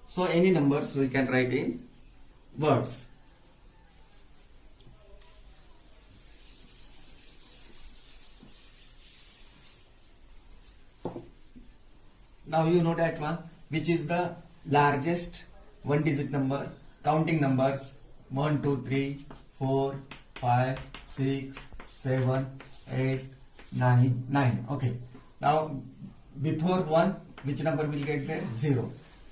So any numbers we can write in words. Now you know that one, which is the largest one digit number, counting numbers 1, 2, 3, 4, 5, 6, 7, 8, 9. Okay. Now before 1, which number will get there? 0.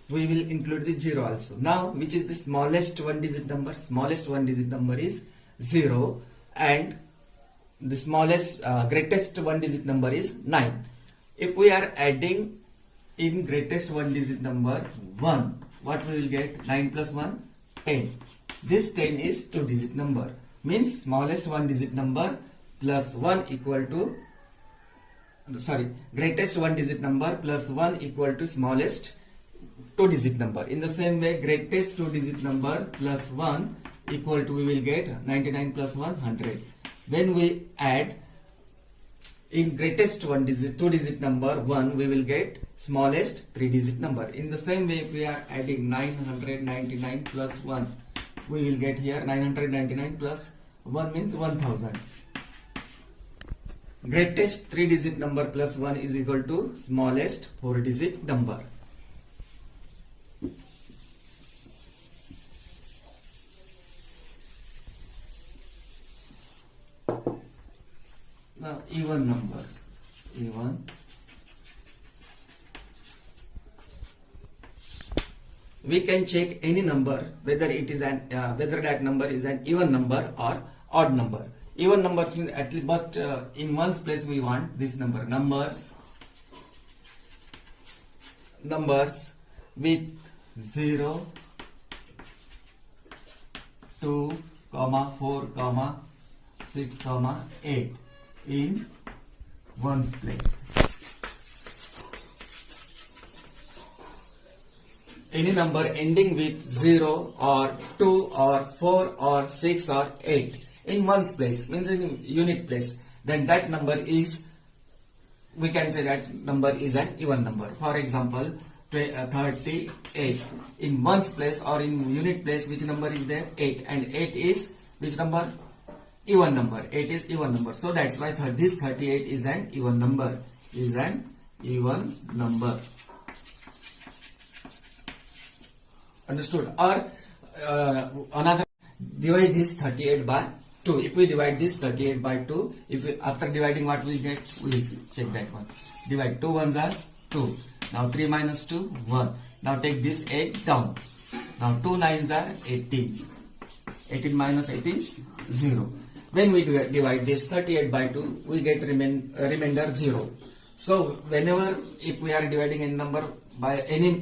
We will include the 0 also. Now which is the smallest one digit number? Smallest one digit number is 0, and the smallest greatest one digit number is 9. If we are adding in greatest one digit number 1, what we will get? 9 plus 1, 10. This 10 is two digit number, means smallest one digit number plus 1 equal to, greatest one digit number plus 1 equal to smallest two digit number. In the same way, greatest two digit number plus 1 equal to, we will get 99 plus 1, 100. When we add in greatest one digit, two digit number 1, we will get smallest three digit number. In the same way, if we are adding 999 plus 1, we will get here 999 plus 1 means 1000. Greatest three digit number plus 1 is equal to smallest four digit number. Now even numbers, even we can check any number whether it is an whether that number is an even number or odd number. Even numbers means at least, but in ones place we want this number. Numbers with 0, 2, 4, 6, 8 in ones place. Any number ending with 0 or 2 or 4 or 6 or 8 in ones place, means in unit place, then that number is, we can say that number is an even number. For example, 38 in ones place or in unit place, which number is there? 8, and 8 is which number? Even number. 8 is even number. So that's why this 38 is an even number. Is an even number. Understood? Or another, divide this 38 by 2. If we divide this 38 by 2, if we, after dividing, what we get? We will check that one. Divide 2 ones are 2. Now 3 minus 2, 1. Now take this 8 down. Now 2 nines are 18. 18 minus 18, 0. When we divide this 38 by 2, we get remainder 0. So whenever, if we are dividing a number by any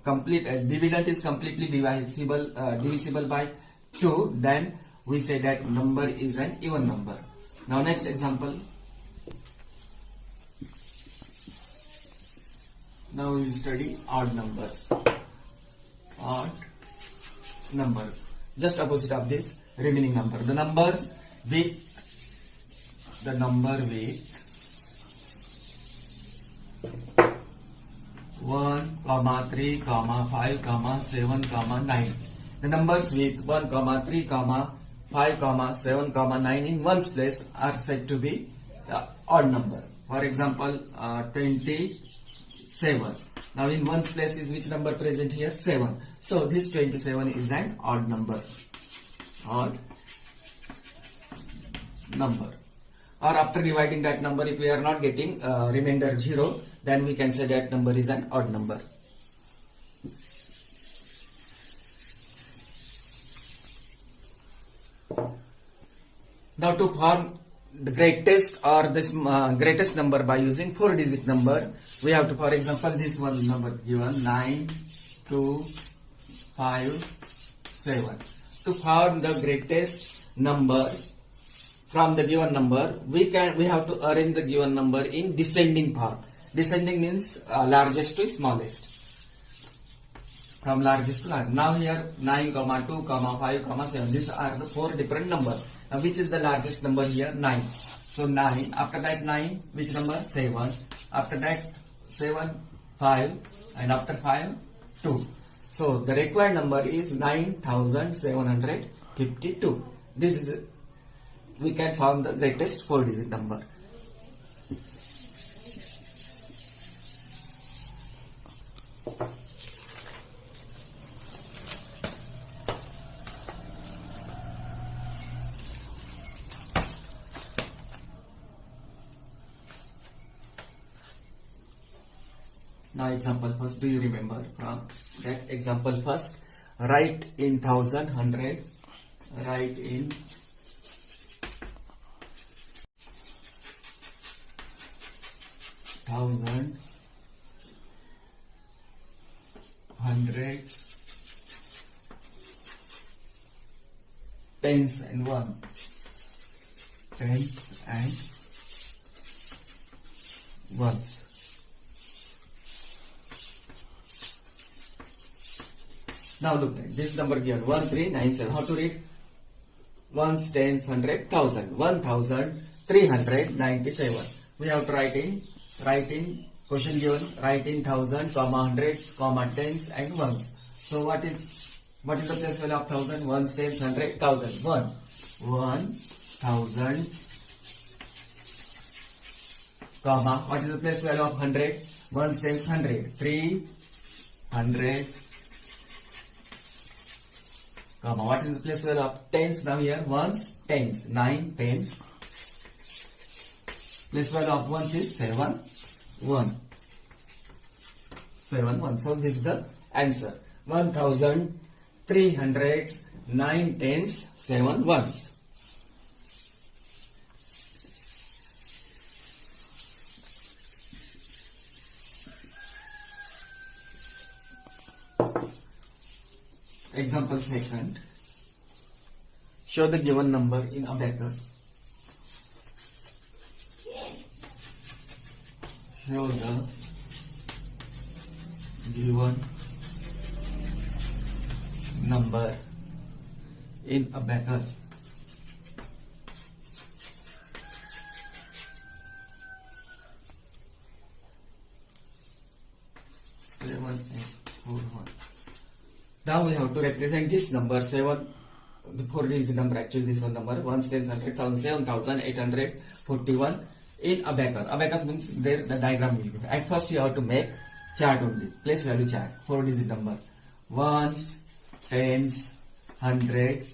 complete dividend is completely divisible by 2, then we say that number is an even number. Now next example. Now we will study odd numbers. Odd numbers. Just opposite of this remaining number. The number with 1, 3, 5, 7, 9. The numbers with 1, 3, 5, 7, 9 in ones place are said to be odd number. For example, 27. Now in ones place is which number present here? 7. So this 27 is an odd number. Odd number. Or after dividing that number, if we are not getting remainder 0, then we can say that number is an odd number. Now to form the greatest or this greatest number by using 4-digit number, we have to, for example, this one number given 9, 2, 5, 7. To form the greatest number from the given number, we have to arrange the given number in descending form. Descending means largest to smallest. From largest to largest. Now here 9, 2, 5, 7. These are the 4 different numbers. Now which is the largest number here? 9. So 9. After that 9, which number? 7. After that 7, 5. And after 5, 2. So the required number is 9752. This is, we can form the greatest 4-digit number. Now example first, do you remember from that example first? Write in thousand, hundred, write in thousands, hundreds, tens and one, tens and ones. Now look at this number given 1397. How to read? Ones, tens, hundred, thousand. 1397. We have to write in question given, write in thousand, comma hundreds, comma tens and ones. So what is the place value of thousand? Ones, tens, hundred, thousand. 1,000, comma, what is the place value of hundred? Ones, tens, hundred. 300, comma, what is the place value of tens? Now here ones, tens, 9 tens. Place value of ones is 7 1. 7 1. So this is the answer. 1,300, 9 tens, 7 ones. Example second. Show the given number in abacus. Show the given number in abacus. Now we have to represent this number 7, the 4-digit number, actually this one number, 1, 10, 100, 7,841 in abacus. Abacus means there the diagram will be. At first you have to make chart only, place value chart, 4-digit number, ones, tens, 100,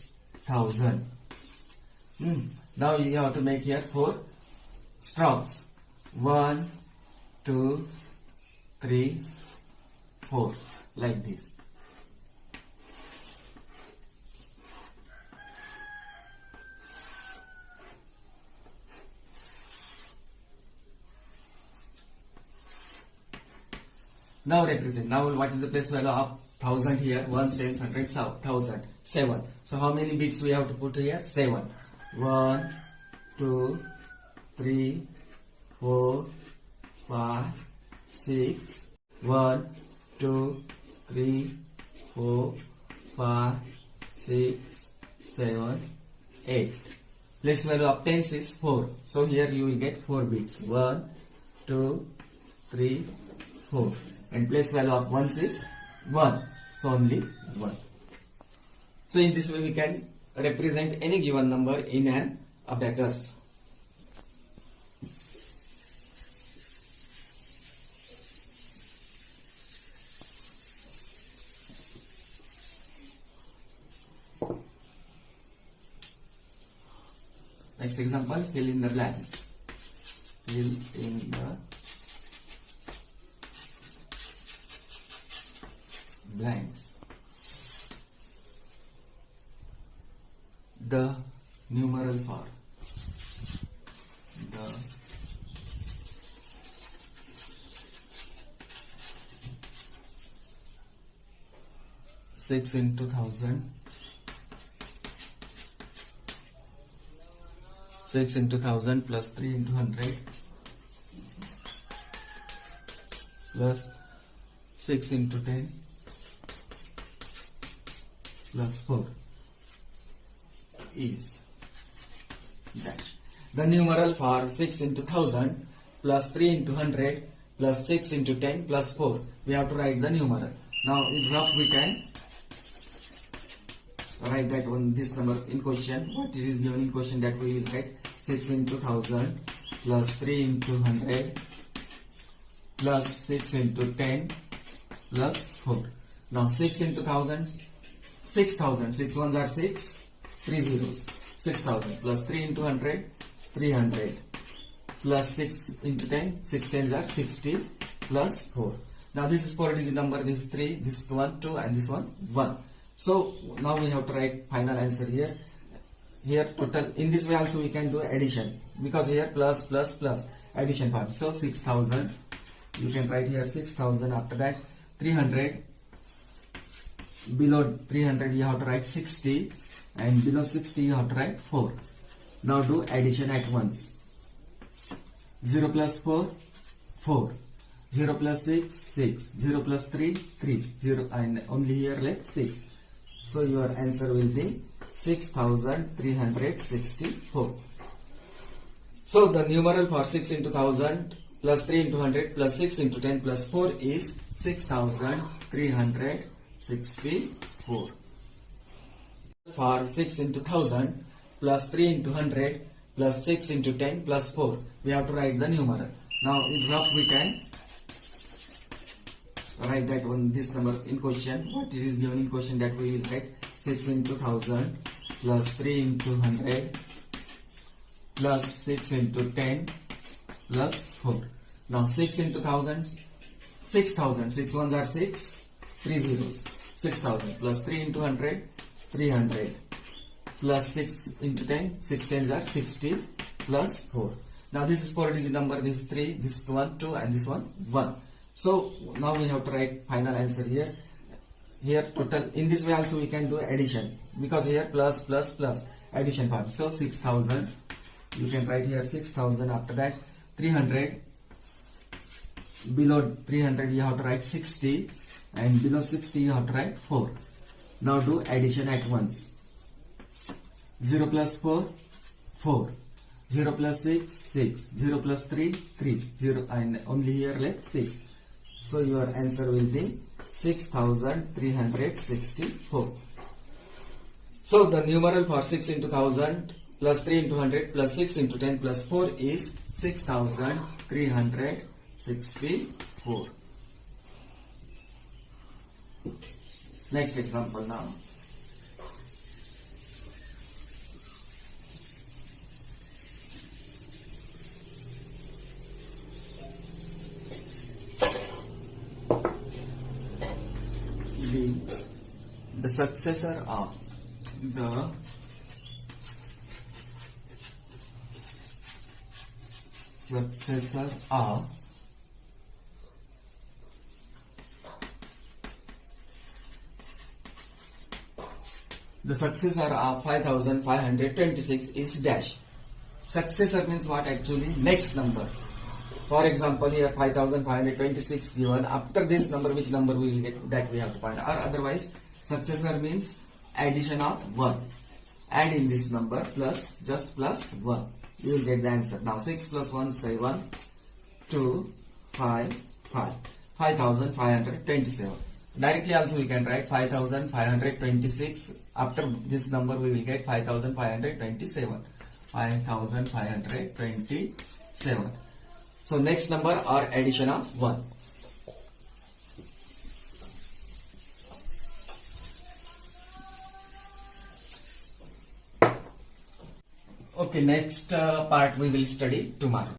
1,000. Now you have to make here 4 strokes, 1, 2, 3, 4, like this. Now represent. Now what is the place value of 1,000 here? 1, 10, 100, 1,000. 7. So how many bits we have to put here? 7. 1, 2, 3, 4, 5, 6. 1, 2, 3, 4, 5, 6, 7, 8. Place value of tens is 4. So here you will get 4 bits. 1, 2, 3, 4. And place value of ones is 1. So only 1. So in this way we can represent any given number in an abacus. Next example, fill in the blanks. Fill in the blanks. The numeral for the 6 into 1000, 6 into 1000 plus 3 into 100 plus 6 into 10 plus 4 is dash. The numeral for 6 into 1000 plus 3 into 100 plus 6 into 10 plus 4. We have to write the numeral. Now in rough we can write that one, this number in question, what it is given in question, that we will get 6 into 1000 plus 3 into 100 plus 6 into 10 plus 4. Now 6 into 1000, 6000, 6 ones are 6, 3 zeros, 6000 plus 3 into 100, 300 plus 6 into 10, 6 tens are 60 plus 4. Now this is 4 digit number, this is 3, this is 1, 2 and this one 1. So now we have to write final answer here. Here total, in this way also we can do addition, because here plus plus plus addition part. So 6000, you can write here 6000, after that 300, below 300 you have to write 60 and below 60 you have to write 4. Now do addition at once. 0 plus 4, 4. 0 plus 6, 6. 0 plus 3, 3. 0 and only here left 6. So your answer will be 6364. So the numeral for 6 into 1000 plus 3 into 100 plus 6 into 10 plus 4 is 6364. For 6 into 1000 plus 3 into 100 plus 6 into 10 plus 4, we have to write the numeral. Now in rough we can write that one, this number in question, what it is given in question, that we will get 6 into 1000 plus 3 into 100 plus 6 into 10 plus 4. Now 6 into 1000, 6000, 6 ones are 6, 3 zeros, 6000 plus 3 into 100, 300 plus 6 into 10, 6 tens are 60 plus 4. Now this is 4 digit number, this is 3, this is 1, 2 and this one 1. So now we have to write final answer here. Here total, in this way also we can do addition, because here plus plus plus addition part. So 6000, you can write here 6000, after that 300, below 300 you have to write 60 and below 60 you have to write 4. Now do addition at once. 0 plus 4, 4. 0 plus 6, 6. 0 plus 3, 3. 0 and only here left 6. So your answer will be 6364. So the numeral for 6 into 1000 plus 3 into 100 plus 6 into 10 plus 4 is 6364. Next example now. The successor of the successor of 5526 is dash. Successor means what actually? Next number. For example, here 5526 given. After this number, which number we will get, that we have to find. Or otherwise, successor means addition of 1. Add in this number plus, just plus 1. You will get the answer. Now 6 plus 1, say 1, 2, 5, 5. 5527. Directly also we can write 5526. After this number we will get 5527. 5527. So next number or addition of 1. Okay, next part we will study tomorrow.